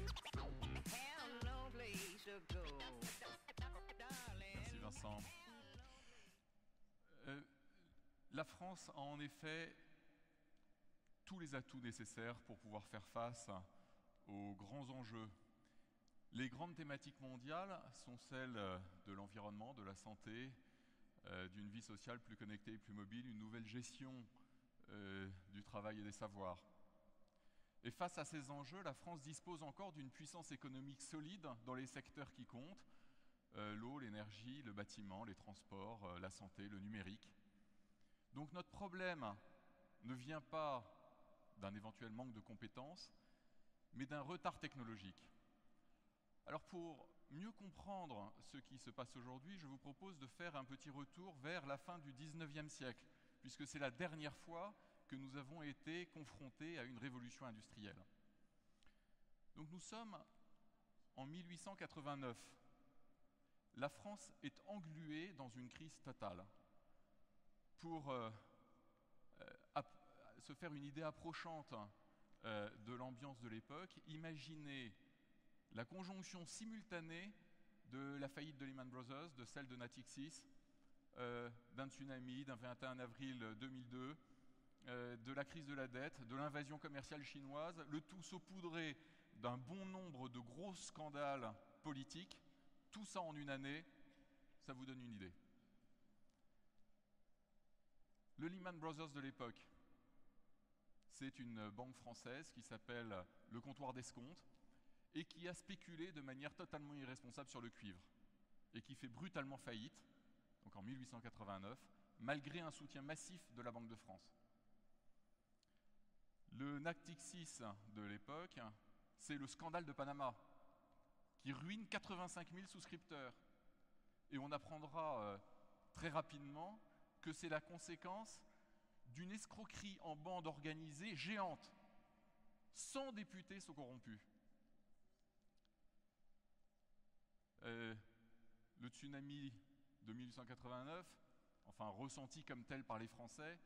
Merci Vincent. La France a en effet tous les atouts nécessaires pour pouvoir faire face aux grands enjeux. Les grandes thématiques mondiales sont celles de l'environnement, de la santé, d'une vie sociale plus connectée et plus mobile, une nouvelle gestion du travail et des savoirs. Et face à ces enjeux, la France dispose encore d'une puissance économique solide dans les secteurs qui comptent, l'eau, l'énergie, le bâtiment, les transports, la santé, le numérique. Donc notre problème ne vient pas d'un éventuel manque de compétences, mais d'un retard technologique. Alors pour mieux comprendre ce qui se passe aujourd'hui, je vous propose de faire un petit retour vers la fin du XIXe siècle, puisque c'est la dernière fois que nous avons été confrontés à une révolution industrielle. Donc nous sommes en 1889. La France est engluée dans une crise totale. Pour se faire une idée approchante de l'ambiance de l'époque, imaginez la conjonction simultanée de la faillite de Lehman Brothers, de celle de Natixis, d'un tsunami, d'un 21 avril 2002, de la crise de la dette, de l'invasion commerciale chinoise, le tout saupoudré d'un bon nombre de gros scandales politiques, tout ça en une année, ça vous donne une idée. Le Lehman Brothers de l'époque, c'est une banque française qui s'appelle le Comptoir d'Escompte et qui a spéculé de manière totalement irresponsable sur le cuivre et qui fait brutalement faillite, donc en 1889, malgré un soutien massif de la Banque de France. Le Natixis de l'époque, c'est le scandale de Panama, qui ruine 85 000 souscripteurs. Et on apprendra très rapidement que c'est la conséquence d'une escroquerie en bande organisée géante. 100 députés sont corrompus. Le tsunami de 1889, enfin ressenti comme tel par les Français,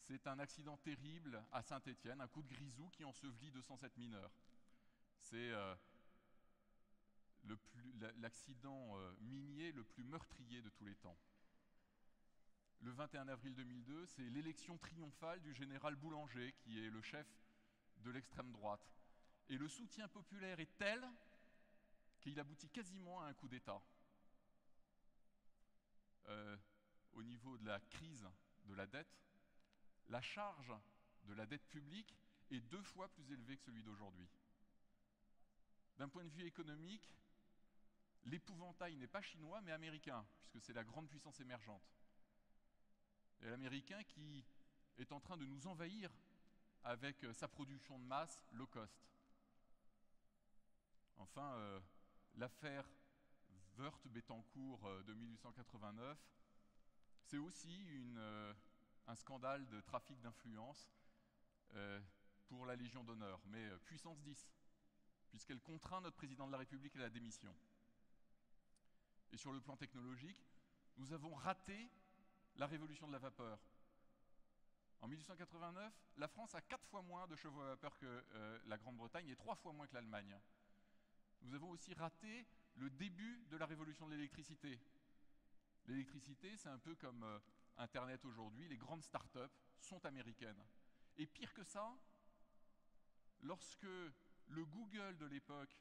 c'est un accident terrible à Saint-Étienne, un coup de grisou qui ensevelit 207 mineurs. C'est l'accident minier le plus meurtrier de tous les temps. Le 21 avril 2002, c'est l'élection triomphale du général Boulanger, qui est le chef de l'extrême droite. Et le soutien populaire est tel qu'il aboutit quasiment à un coup d'État. Au niveau de la crise de la dette, la charge de la dette publique est 2 fois plus élevée que celui d'aujourd'hui. D'un point de vue économique, l'épouvantail n'est pas chinois, mais américain, puisque c'est la grande puissance émergente. Et l'américain qui est en train de nous envahir avec sa production de masse low cost. Enfin, l'affaire Woerth-Bettencourt de 1889, c'est aussi un scandale de trafic d'influence pour la Légion d'honneur, mais puissance 10, puisqu'elle contraint notre président de la République à la démission. Et sur le plan technologique, nous avons raté la révolution de la vapeur. En 1889, la France a 4 fois moins de chevaux à vapeur que la Grande-Bretagne et 3 fois moins que l'Allemagne. Nous avons aussi raté le début de la révolution de l'électricité. L'électricité, c'est un peu comme Internet aujourd'hui, les grandes start-up sont américaines. Et pire que ça, lorsque le Google de l'époque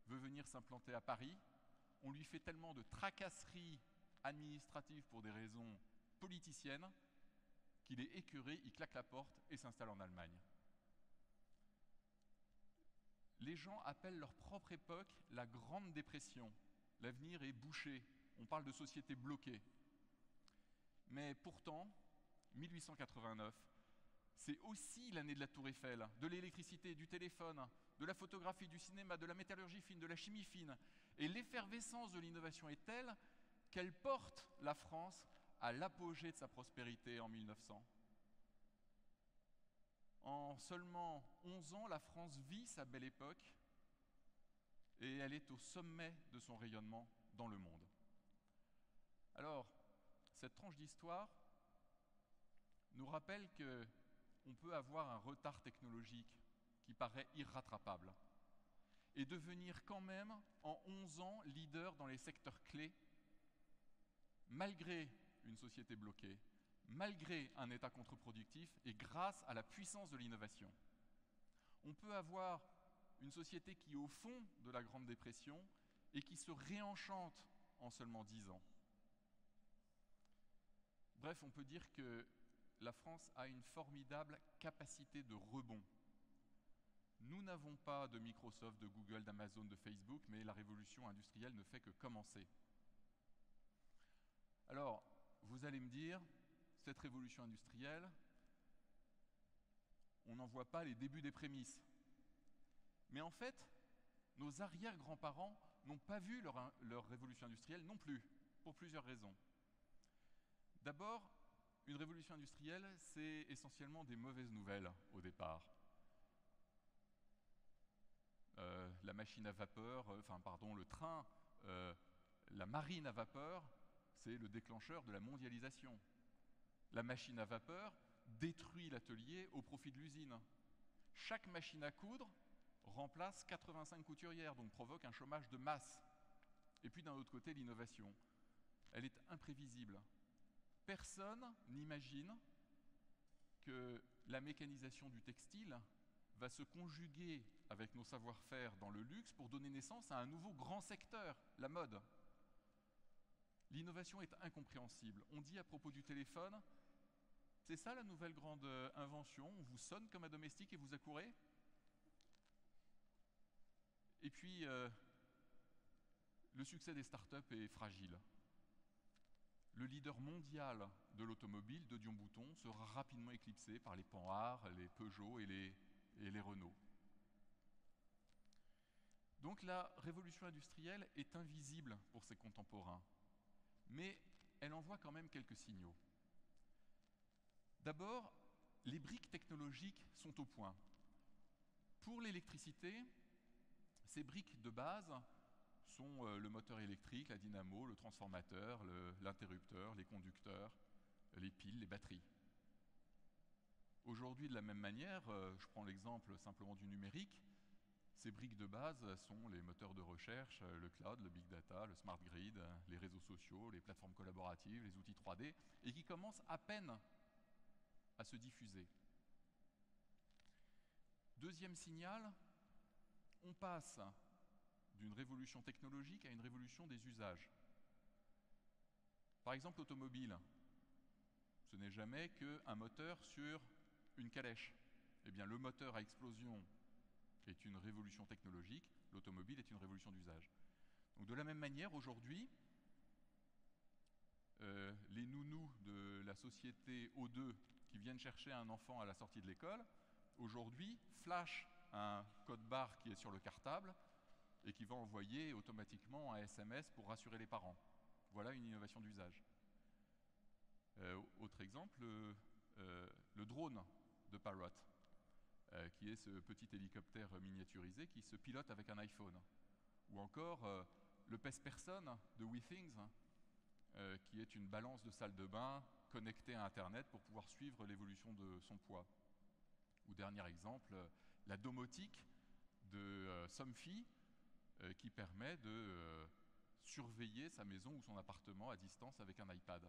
veut venir s'implanter à Paris, on lui fait tellement de tracasseries administratives pour des raisons politicienne, qu'il est écœuré, il claque la porte et s'installe en Allemagne. Les gens appellent leur propre époque la Grande Dépression. L'avenir est bouché. On parle de société bloquée. Mais pourtant, 1889, c'est aussi l'année de la Tour Eiffel, de l'électricité, du téléphone, de la photographie, du cinéma, de la métallurgie fine, de la chimie fine. Et l'effervescence de l'innovation est telle qu'elle porte la France à l'apogée de sa prospérité en 1900. En seulement 11 ans, la France vit sa belle époque et elle est au sommet de son rayonnement dans le monde. Alors, cette tranche d'histoire nous rappelle qu'on peut avoir un retard technologique qui paraît irrattrapable. et devenir quand même, en 11 ans, leader dans les secteurs clés, malgré une société bloquée, malgré un État contre-productif et grâce à la puissance de l'innovation. On peut avoir une société qui est au fond de la Grande Dépression et qui se réenchante en seulement 10 ans. Bref, on peut dire que la France a une formidable capacité de rebond. Nous n'avons pas de Microsoft, de Google, d'Amazon, de Facebook, mais la révolution industrielle ne fait que commencer. Alors, vous allez me dire, cette révolution industrielle, on n'en voit pas les débuts des prémices. Mais en fait, nos arrière-grands-parents n'ont pas vu leur révolution industrielle non plus, pour plusieurs raisons. D'abord, une révolution industrielle, c'est essentiellement des mauvaises nouvelles au départ. La machine à vapeur, le train, la marine à vapeur, c'est le déclencheur de la mondialisation. La machine à vapeur détruit l'atelier au profit de l'usine. Chaque machine à coudre remplace 85 couturières, donc provoque un chômage de masse. Et puis d'un autre côté, l'innovation. Elle est imprévisible. Personne n'imagine que la mécanisation du textile va se conjuguer avec nos savoir-faire dans le luxe pour donner naissance à un nouveau grand secteur, la mode. L'innovation est incompréhensible. On dit à propos du téléphone, c'est ça la nouvelle grande invention, on vous sonne comme un domestique et vous accourez. Et puis, le succès des startups est fragile. Le leader mondial de l'automobile, de Dion-Bouton, sera rapidement éclipsé par les Panhard, les Peugeot et les Renault. Donc la révolution industrielle est invisible pour ses contemporains, mais elle envoie quand même quelques signaux. D'abord, les briques technologiques sont au point. Pour l'électricité, ces briques de base sont le moteur électrique, la dynamo, le transformateur, l'interrupteur, les conducteurs, les piles, les batteries. Aujourd'hui, de la même manière, je prends l'exemple simplement du numérique, ces briques de base sont les moteurs de recherche, le cloud, le big data, le smart grid, les réseaux sociaux, les plateformes collaboratives, les outils 3D, et qui commencent à peine à se diffuser. Deuxième signal, on passe d'une révolution technologique à une révolution des usages. Par exemple, l'automobile, ce n'est jamais qu'un moteur sur une calèche. Eh bien, le moteur à explosion est une révolution technologique, l'automobile est une révolution d'usage. Donc, de la même manière, aujourd'hui, les nounous de la société O2 qui viennent chercher un enfant à la sortie de l'école, aujourd'hui, flashent un code barre qui est sur le cartable et qui va envoyer automatiquement un SMS pour rassurer les parents. Voilà une innovation d'usage. Autre exemple, le drone de Parrot, qui est ce petit hélicoptère miniaturisé qui se pilote avec un iPhone. Ou encore le pèse-personne de WeThings, qui est une balance de salle de bain connectée à Internet pour pouvoir suivre l'évolution de son poids. Ou dernier exemple, la domotique de Somfy, qui permet de surveiller sa maison ou son appartement à distance avec un iPad.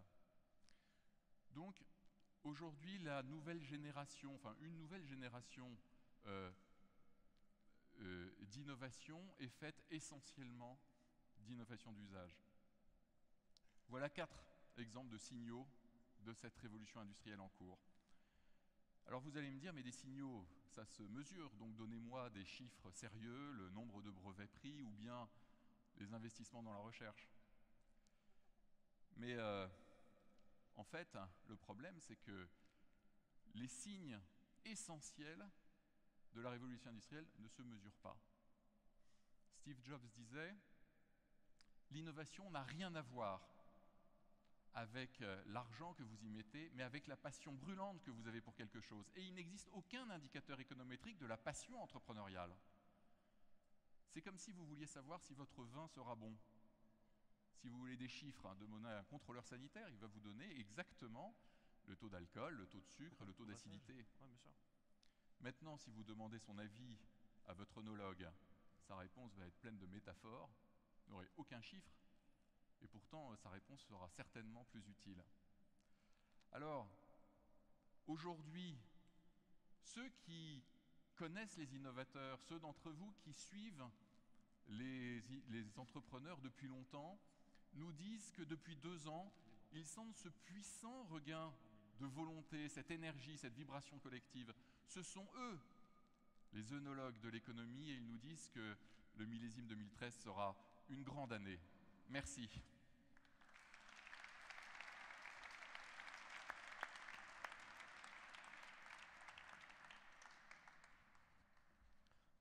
Donc, aujourd'hui, une nouvelle génération d'innovation est faite essentiellement d'innovation d'usage. Voilà 4 exemples de signaux de cette révolution industrielle en cours. Alors vous allez me dire, mais des signaux, ça se mesure, donc donnez-moi des chiffres sérieux, le nombre de brevets pris ou bien les investissements dans la recherche. Mais en fait, le problème, c'est que les signes essentiels de la révolution industrielle ne se mesurent pas. Steve Jobs disait, l'innovation n'a rien à voir avec l'argent que vous y mettez, mais avec la passion brûlante que vous avez pour quelque chose. Et il n'existe aucun indicateur économétrique de la passion entrepreneuriale. C'est comme si vous vouliez savoir si votre vin sera bon. Si vous voulez des chiffres, demander à un contrôleur sanitaire, il va vous donner exactement le taux d'alcool, le taux de sucre, le taux d'acidité. Ouais, bien sûr. Maintenant, si vous demandez son avis à votre œnologue, sa réponse va être pleine de métaphores, n'aurait aucun chiffre, et pourtant sa réponse sera certainement plus utile. Alors, aujourd'hui, ceux qui connaissent les innovateurs, ceux d'entre vous qui suivent les entrepreneurs depuis longtemps, nous disent que depuis 2 ans, ils sentent ce puissant regain de volonté, cette énergie, cette vibration collective. Ce sont eux, les œnologues de l'économie, et ils nous disent que le millésime 2013 sera une grande année. Merci.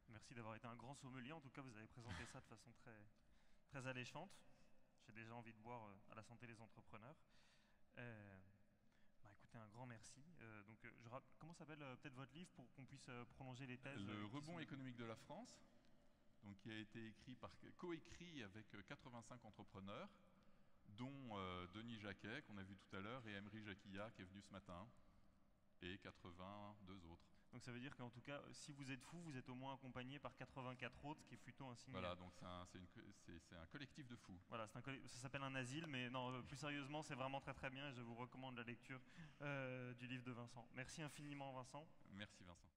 Merci d'avoir été un grand sommelier. En tout cas, vous avez présenté ça de façon très alléchante. J'ai déjà envie de boire à la santé des entrepreneurs. Écoutez, un grand merci. Comment s'appelle peut-être votre livre pour qu'on puisse prolonger les thèses? Le rebond économique de la France, donc, qui a été coécrit avec 85 entrepreneurs, dont Denis Jacquet, qu'on a vu tout à l'heure, et Emery Jacquilla, qui est venu ce matin, et 82 autres. Donc ça veut dire qu'en tout cas, si vous êtes fou, vous êtes au moins accompagné par 84 autres, ce qui est plutôt un signe. Voilà, donc c'est un collectif de fous. Voilà, ça s'appelle un asile, mais non, plus sérieusement, c'est vraiment très bien et je vous recommande la lecture du livre de Vincent. Merci infiniment Vincent. Merci Vincent.